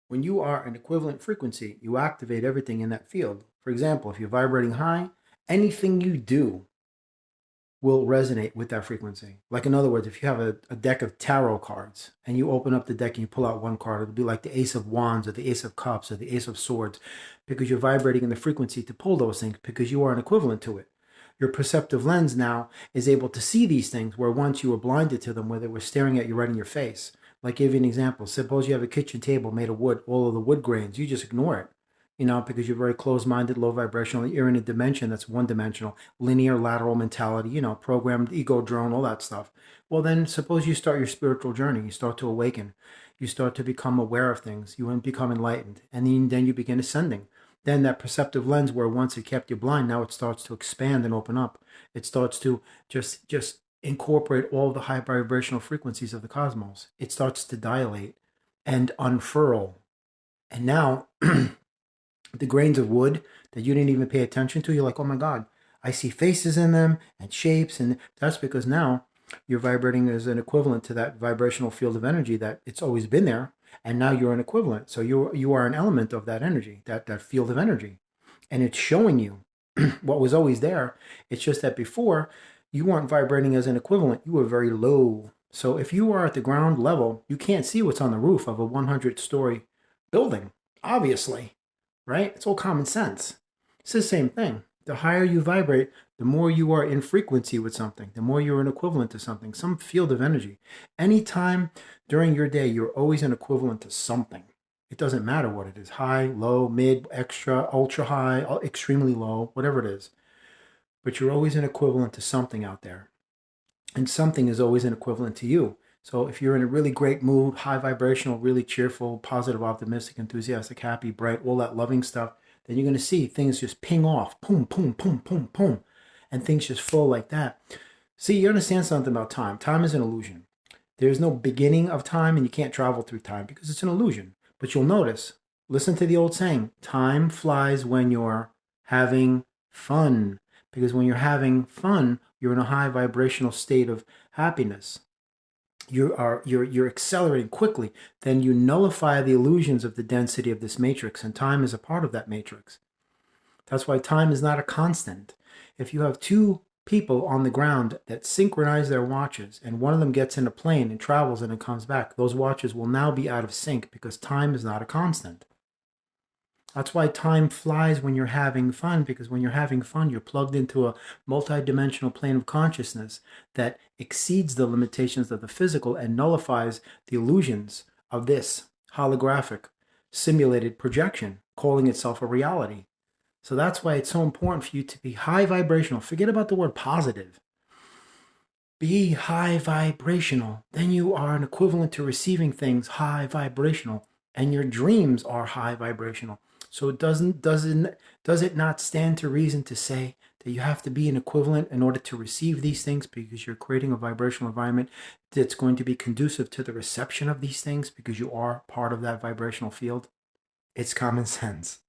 When you are an equivalent frequency, you activate everything in that field. For example, if you're vibrating high, anything you do will resonate with that frequency. Like, in other words, if you have a deck of tarot cards and you open up the deck and you pull out one card, it'll be like the Ace of Wands or the Ace of Cups or the Ace of Swords, because you're vibrating in the frequency to pull those things, because you are an equivalent to it. Your perceptive lens now is able to see these things where once you were blinded to them, where they were staring at you right in your face. Like, give you an example. Suppose you have a kitchen table made of wood, all of the wood grains, you just ignore it, because you're very closed-minded, low vibrational. You're in a dimension that's one-dimensional, linear, lateral mentality, programmed ego drone, all that stuff. Well, then suppose you start your spiritual journey. You start to awaken. You start to become aware of things. You become enlightened. And then you begin ascending. Then that perceptive lens, where once it kept you blind, now it starts to expand and open up. It starts to just incorporate all the high vibrational frequencies of the cosmos. It starts to dilate and unfurl. And now the grains of wood that you didn't even pay attention to, you're like, oh my God, I see faces in them and shapes. And that's because now you're vibrating as an equivalent to that vibrational field of energy that it's always been there. And now you're an equivalent. So you are an element of that energy, that field of energy. And it's showing you what was always there. It's just that before you weren't vibrating as an equivalent. You were very low. So if you are at the ground level, you can't see what's on the roof of a 100-story building, obviously, right? It's all common sense. It's the same thing. The higher you vibrate, the more you are in frequency with something, the more you're an equivalent to something, some field of energy. Anytime during your day, you're always an equivalent to something. It doesn't matter what it is, high, low, mid, extra, ultra high, extremely low, whatever it is. But you're always an equivalent to something out there. And something is always an equivalent to you. So if you're in a really great mood, high vibrational, really cheerful, positive, optimistic, enthusiastic, happy, bright, all that loving stuff, then you're going to see things just ping off. Boom, boom, boom, boom, boom. And things just flow like that. See, you understand something about time. Time is an illusion. There's no beginning of time, and you can't travel through time because it's an illusion. But you'll notice, listen to the old saying, time flies when you're having fun. Because when you're having fun, you're in a high vibrational state of happiness. You're accelerating quickly. Then you nullify the illusions of the density of this matrix, and time is a part of that matrix. That's why time is not a constant. If you have two people on the ground that synchronize their watches, and one of them gets in a plane and travels and it comes back, those watches will now be out of sync because time is not a constant. That's why time flies when you're having fun, because when you're having fun, you're plugged into a multidimensional plane of consciousness that exceeds the limitations of the physical and nullifies the illusions of this holographic simulated projection, calling itself a reality. So that's why it's so important for you to be high vibrational. Forget about the word positive. Be high vibrational. Then you are an equivalent to receiving things high vibrational, and your dreams are high vibrational. So does it not stand to reason to say that you have to be an equivalent in order to receive these things, because you're creating a vibrational environment that's going to be conducive to the reception of these things because you are part of that vibrational field? It's common sense.